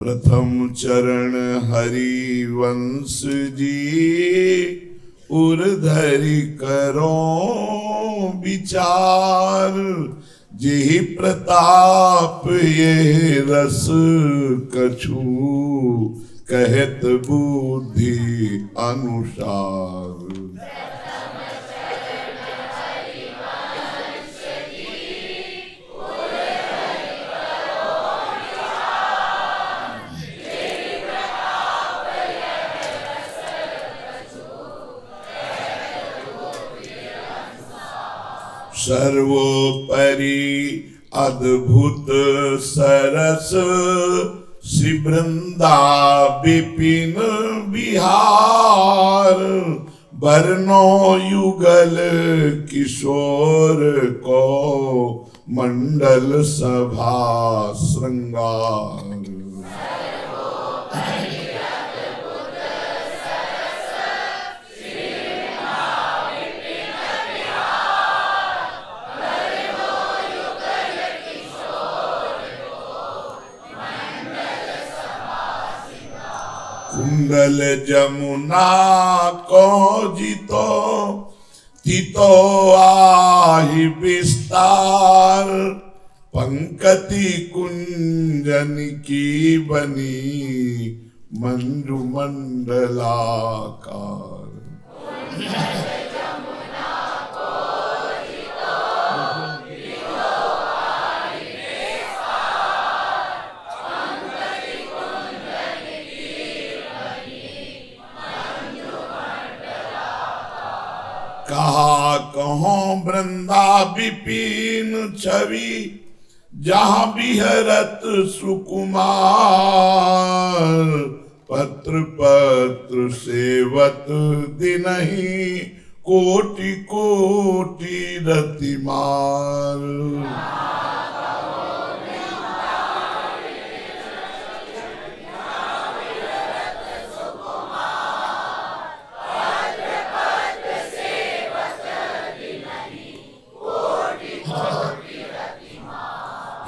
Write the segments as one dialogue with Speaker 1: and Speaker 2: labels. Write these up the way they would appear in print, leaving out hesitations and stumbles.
Speaker 1: प्रथम चरण हरिवंश जी उर्धरि करो विचार। जेहि प्रताप ये रस कछु कहत बुद्धि अनुसार। सर्वोपरि अद्भुत सरस श्री वृंदा विपिन बिहार। बरनो युगल किशोर को मंडल सभा श्रृंगार। कुंडल जमुना को जितो तितो आहि विस्तार। पंकति कुंजन की बनी मंजु मंडलाकार। कहा कहो वृंदा विपिन छवि जहाँ बिहरत सुकुमार। पत्र पत्र सेवत दिनहि कोटि कोटि रतिमार।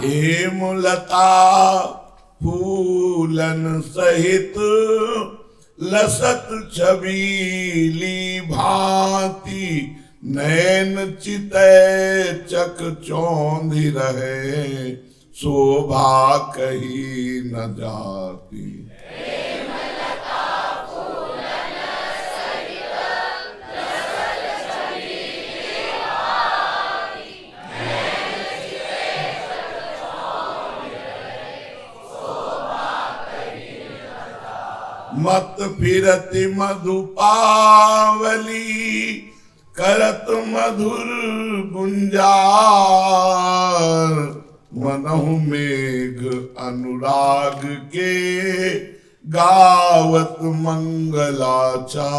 Speaker 1: हेमलता फूलन सहित लसत छबीली भांति। नैन चितै चक चौंधि रहे शोभा कही न जाती। मत फिरति मधुपावली करत मधुर गुंजार। मनहु मेघ अनुराग के गावत मंगलाचार।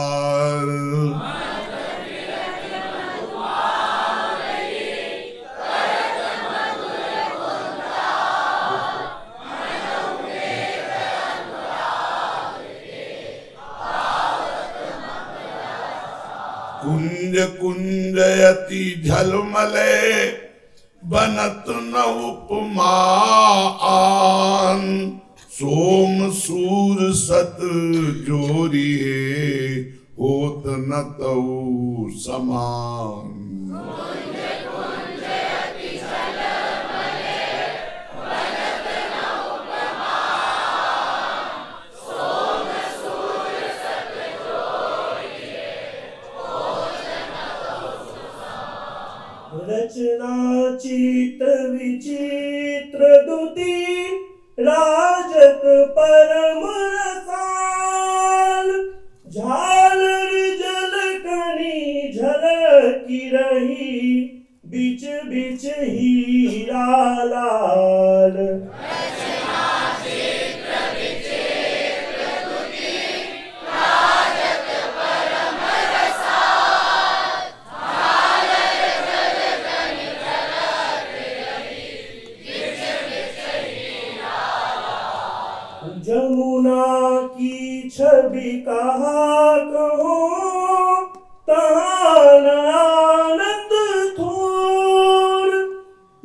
Speaker 1: कुंज कुंजयति झलमले बनत न उपमा आन। सोम सूर सत जोरिए होत न तऊ समान।
Speaker 2: रचना चित्र विचित्र दुति राजक परम रसाल। झालर जलकनी झलकी रही बिच बिच हीरा लाल। जमुना की छवि कहा कहो तहाँ आनत थोर।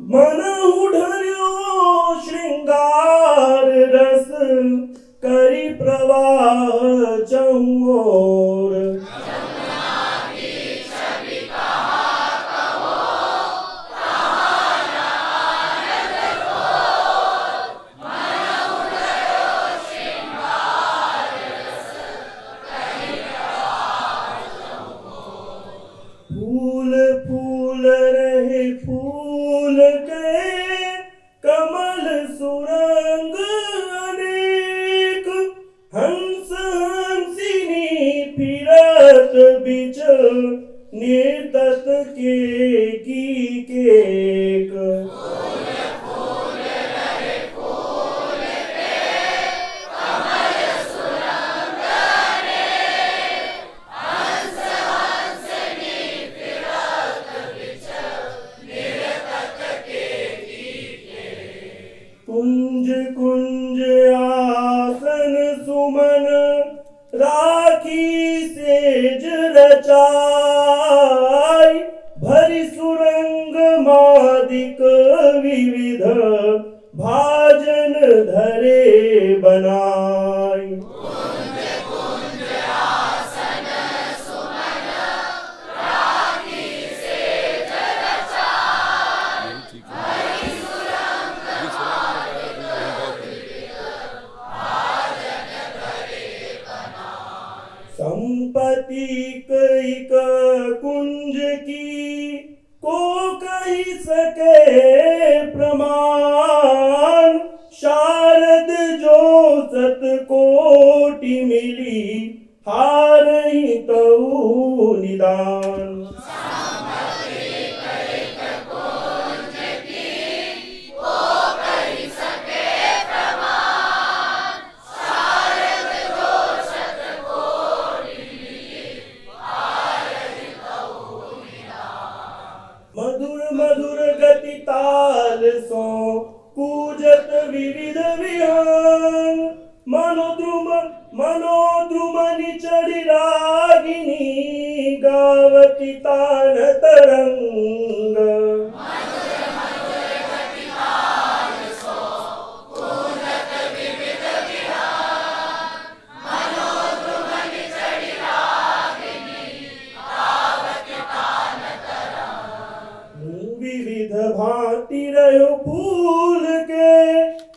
Speaker 2: मन उड़ो श्रृंगार रस बिच निर्तत के की केक। कुंज कुंज आसन सुमन राखी सेज रचाई, भरी सुरंग मादिक विविध भाजन धरे बनाई। संपत्ति कईक कुंज की को कही सके प्रमाण, शारद जो सतकोटि मिली हारहि तऊ निदान। मधुर मधुर गति ताल सो कूजत विविध विहान, मनोद्रुम निचड़ी रागिनी गावती तान तरंग। विविध भांति रहो फूल के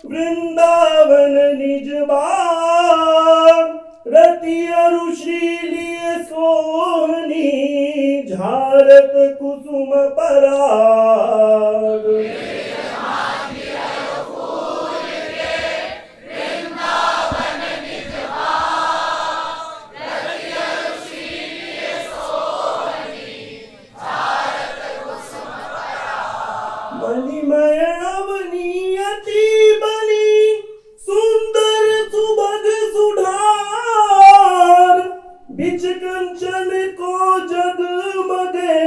Speaker 2: वृंदावन निज बाग, रति अरु श्रीलिय सोहनी झारत कुसुम पराग। मणिमय अवनी अति बनी सुंदर सुभग सुधार, बिच कंचन को जगमगे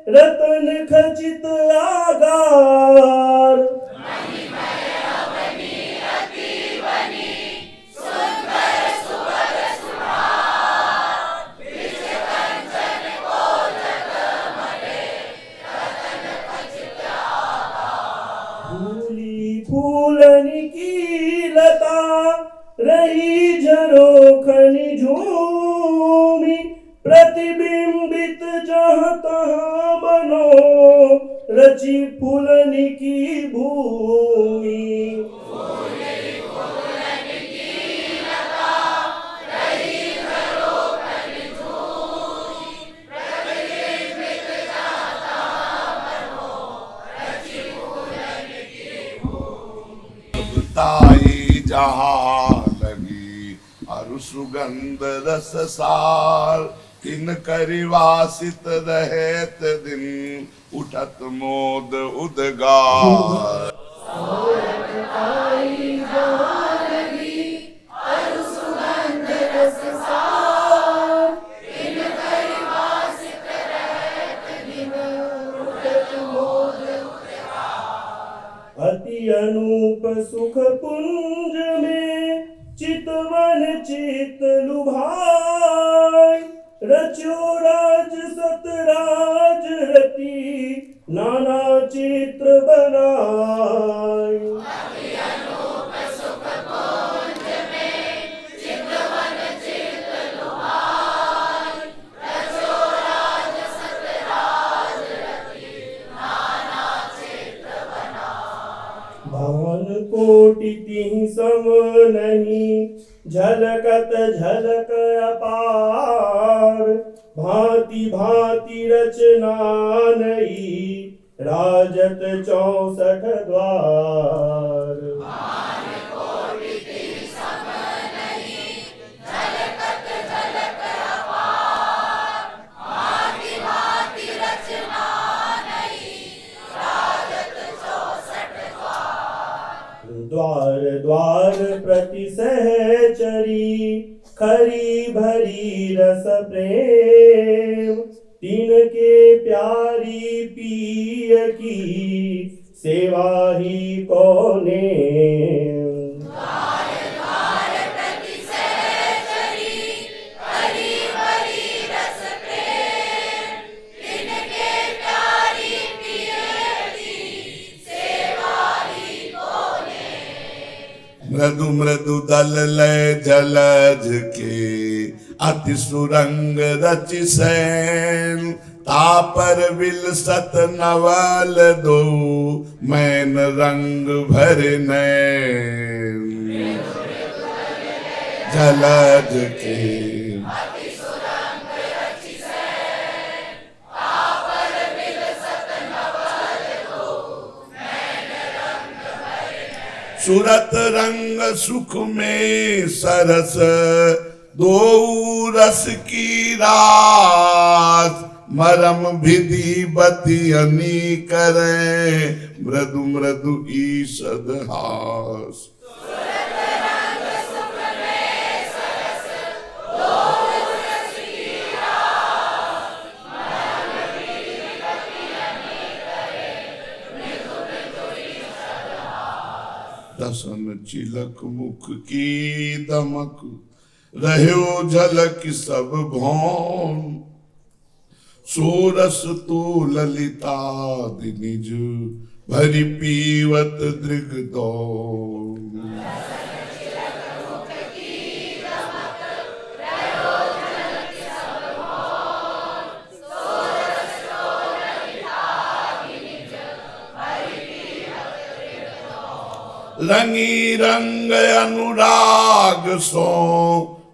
Speaker 2: रतन खचित आगार। फूली फूलनी की लता रही झरोखनी झूमी, प्रतिबिंबित जहाँ तहाँ बनो रची फूलनी की भूमि।
Speaker 1: ताई जहाँ लगी अरु सुगंध रस सार, किन करिवासित रहत दिन उठत मोद उद्गार।
Speaker 2: अति अनूप सुख पुंज में चितवन चित लुभाय, रचो राज सतराज रति नाना चित्र बनाय। भान कोटि तिहि सम नहीं, झलकत झलक अपार, भांति भांति रचना नई राजत 64 द्वार। सहचरी खरी भरी रस प्रेम तिनके प्यारी पिय की सेवा ही कोने
Speaker 1: मृदु मृदु दल लय जलज के अति सुरंग रचि सैन तापर विलसत नवल दो मैन रंग भर नैन जलज के सुरत रंग सुख में सरस दो रस की रास मरम विधि बतियनी करे मृदु मृदु ईषद हास दसन चिलक मुख की दमक रह्यो झलक सब भौम सोरस तो ललिता निज भरी पीवत दृग दौड़ रंगी रंग अनुराग सो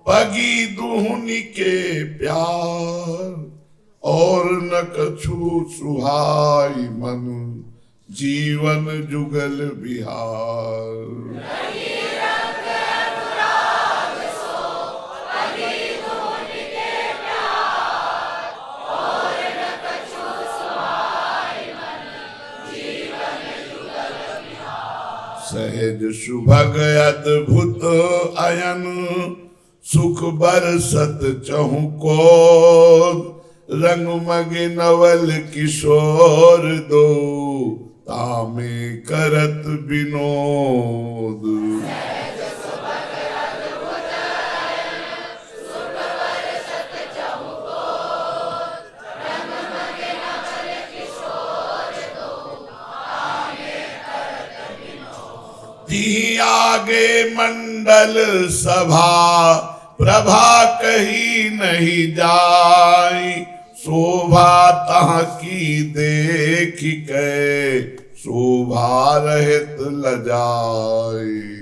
Speaker 1: पगी दुहनी के प्यार और न कछु सुहाई मन जीवन जुगल बिहार सहज सुभग अद्भुत अयन सुख बरसत चहु को रंग मग नवल किशोर दो तामे करत विनोद आगे मंडल सभा प्रभा कही नहीं जाई शोभा तह की देख के शोभा रहित लजाई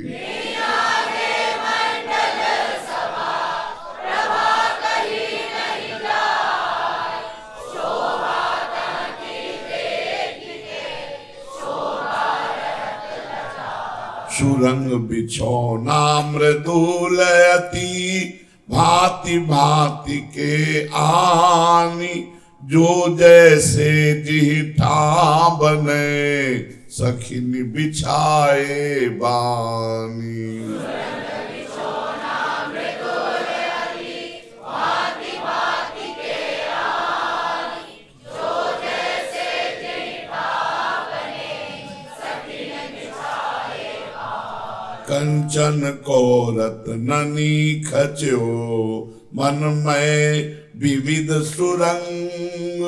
Speaker 1: सुरंग बिछौना मृदुलयती भांति भांति के आनी जो जैसे जिठा बने सखिन बिछाए बानी कंचन को रत्ननी खचो मन में विविध सुरंग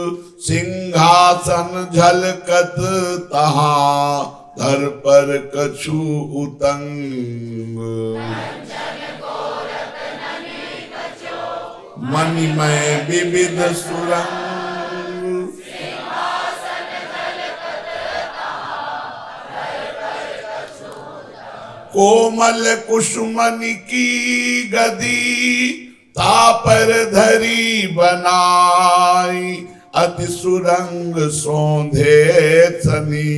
Speaker 1: सिंहासन झलकत तहा धर पर कछु उतंग मन में विविध सुरंग कोमल कुसुमनि की गदी तापर धरी बनाई अति सुरंग सौंधे सनी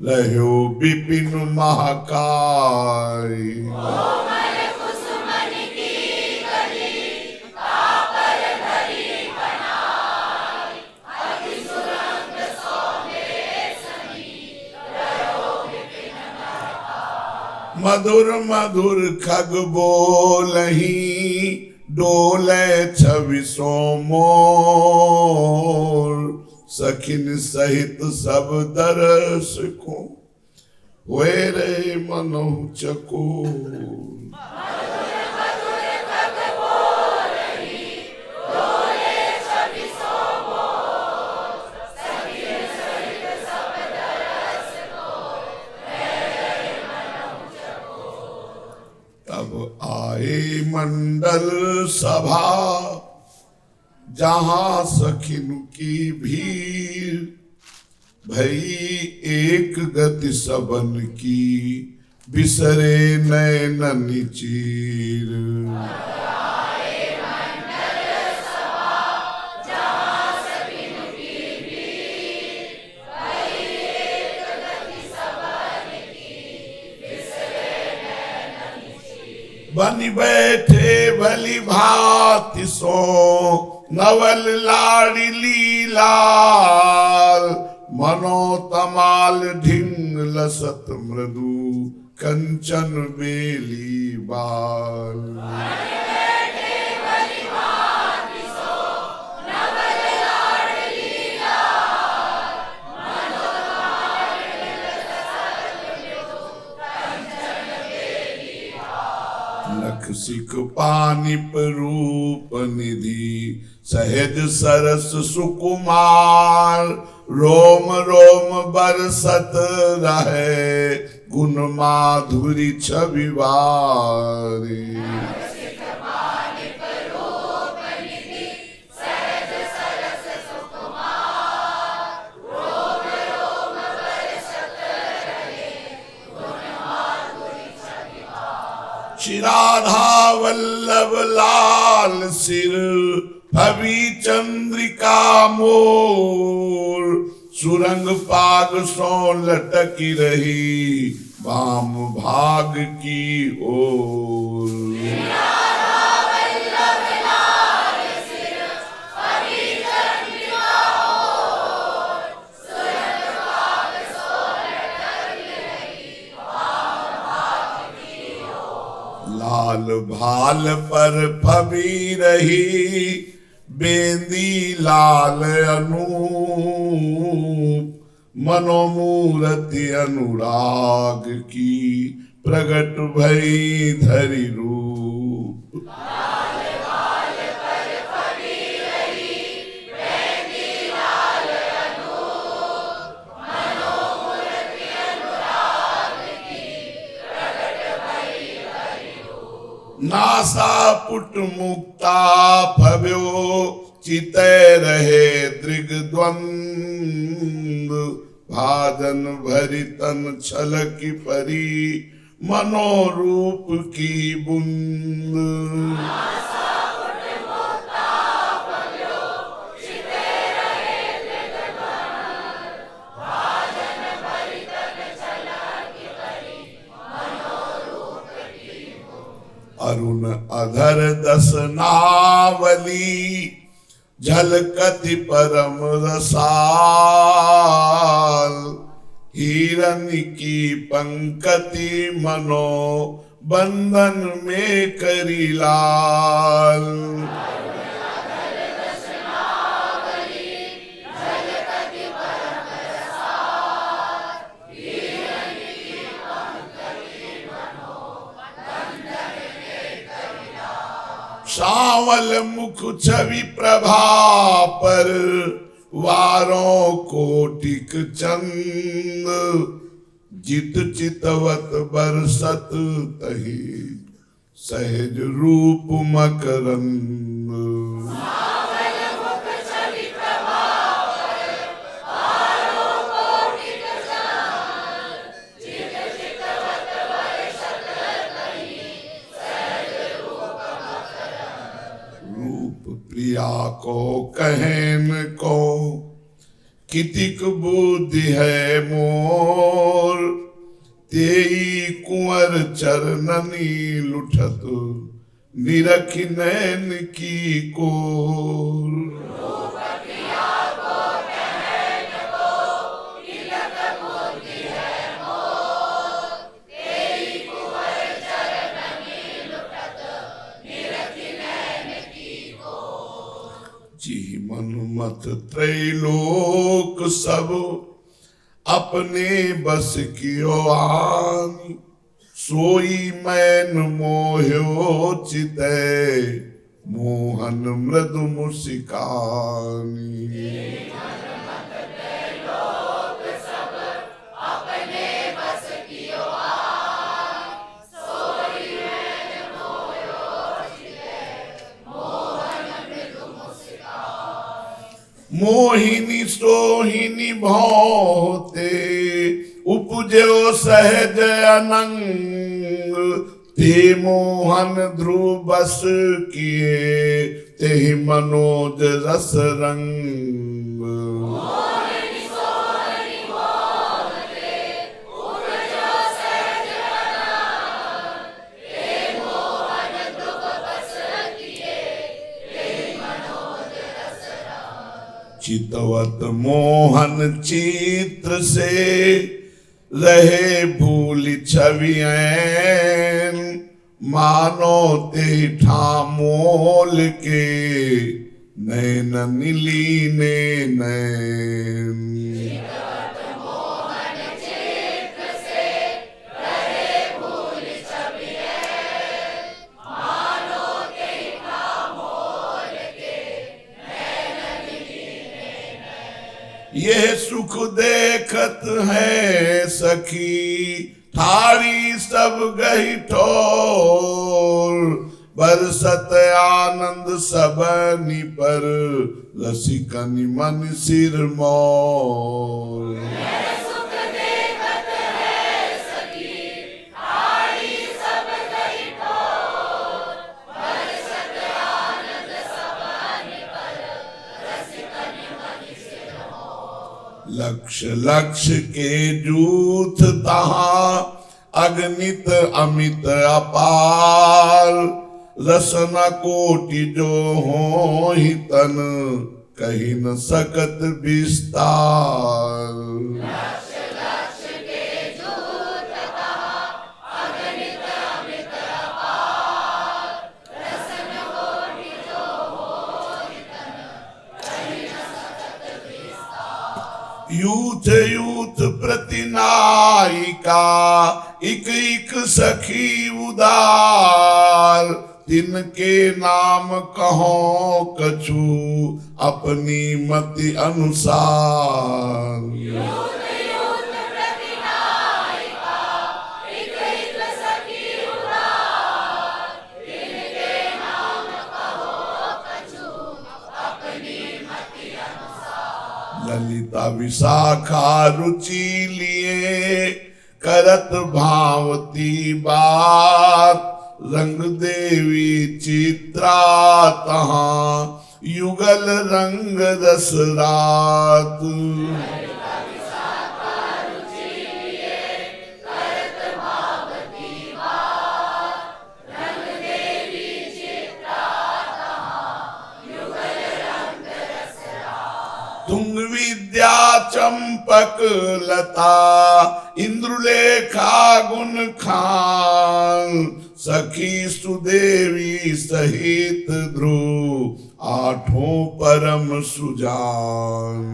Speaker 1: रह्यो विपिन महाकाय मधुर मधुर खग बोलही डोले छविसो मोर सखिन सहित सब दरस को हुए रे मनो चकोर। तब आए मंडल सभा जहां सखिन की भीड़ भई एक गति सबन की बिसरे नैनन चीर। बन बैठे भली भांति सो नवल लाडली लाल मनो तमाल ढिंग लसत मृदु कंचन बेली बाल। लख सिख पानिप रूप निधि सहज सरस सुकुमार रोम रोम बरसत रहे गुण माधुरी छविवारी। राधा वल्लभ लाल सिर भवि चंद्रिका मोर सुरंग पाग सो लटकी रही वाम भाग की ओर। लाल भाल पर फबी रही बेंदी लाल अनूप मनोमूर्ति अनुराग की प्रगट भई धरि रूप। नासा पुट मुक्ता भव्यो चिते रहे दृग द्वंद भाजन भरी तन छलकी परी मनोरूप की बुंद। अरुण अधर दस नावली झलकति परम रसाल हिरन की पंकति मनो बंधन में करी लाल। सावल मुख छवि प्रभा पर वारों कोटिक चंद जित चितवत बरसत तही सहज रूप मकरंद। प्रिया को कहन को कितिक बुद्धि है मोर तेई कुंवर चरणनी लुठत निरखि नैन की कोर। जी मनुमत त्रैलोक सब अपने बस कियो आनी, सोई मैन मोह्यो चितै मोहन मृदु मुसिकानी। मोहिनी सोहिनी भौते उपजो सहज अनंग, ते मोहन ध्रुव बस किए ते मनोज रस रंग। चितवत मोहन चित्र से रहे भूल छवियैन, मानो ते ठामोल के नैन नीलीने नैन। ये सुख देखत है सखी थारी सब गही ठोर, बरसत आनंद सबनी पर रसिकनि मन सिर मोर। लक्ष लक्ष के जूथ तहां अगणित अमित अपार, रसना कोटि जो हो ही तन कही न सकत विस्तार। यूथ यूथ प्रतिनायिका इक इक सखी उदार, तिनके नाम कहो कछु अपनी मति अनुसार। ललिता विशाखा रुचि लिए करत भावती बात, रंग देवी चित्रा तहां युगल रंग रस रात। तुंग विद्या चंपक लता इंद्रलेखा गुण खान, सखी सुदेवी सहित ध्रुव आठों परम सुजान।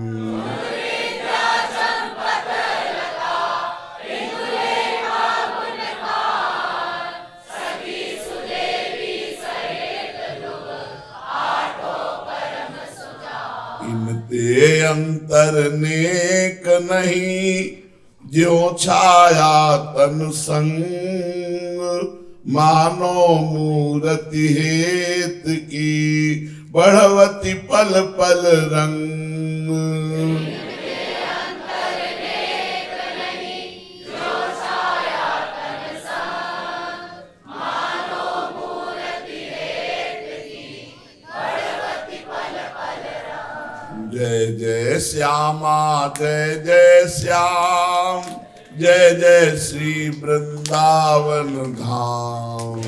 Speaker 1: इनते अंतर नेक नहीं ज्यो छाया तन संग, मानो मूरति हेत की बढ़वती पल पल रंग। जय जय श्यामा जय जय श्याम, जय जय श्री वृंदावन धाम।